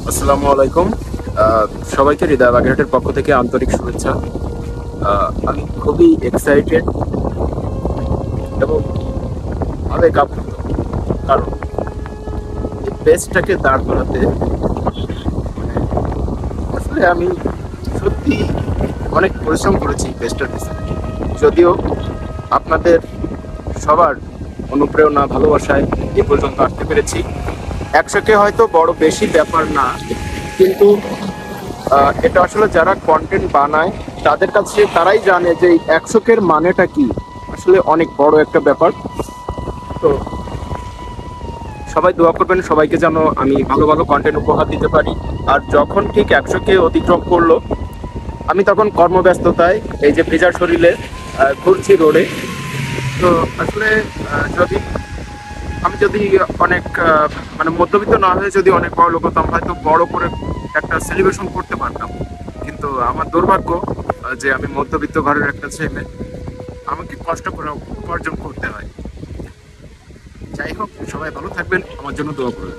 আসসালামু আলাইকুম। সবাইকে হৃদয় বাগেরহাটের পক্ষ থেকে আন্তরিক শুভেচ্ছা। আমি খুবই এক্সাইটেড এবং আবেগ আপ্লুত, কারণ এই পেজটাকে দাঁড় করাতে আসলে আমি সত্যি অনেক পরিশ্রম করেছি পেজটার পিছনে। যদিও আপনাদের সবার অনুপ্রেরণা ভালোবাসায় এ পর্যন্ত আসতে পেরেছি। 100কে হয়তো বড় বেশি ব্যাপার না, কিন্তু এটা আসলে যারা কন্টেন্ট বানায় তাদের কাছে তারাই জানে যে এই 100-এর মানেটা কি। আসলে অনেক বড় একটা ব্যাপার। তো সবাই দোয়া করবেন সবাইকে, যেন আমি ভালো ভালো কন্টেন্ট উপহার দিতে পারি। আর যখন ঠিক 100কে অতিক্রম করলো, আমি তখন কর্মব্যস্ততায় এই যে ভেজা শরীরে ঘুরছি রোডে। তো আসলে যদি যদি অনেক মানে মধ্যবিত্ত না হয়ে যদি অনেক বড় লোক হতাম, হয়তো বড় করে একটা সেলিব্রেশন করতে পারতাম। কিন্তু আমার দুর্ভাগ্য যে আমি মধ্যবিত্ত ঘরের একটা ছেলে, আমাকে কষ্ট করে উপার্জন করতে হয়। যাই হোক, সবাই ভালো থাকবেন, আমার জন্য দোয়া করবেন।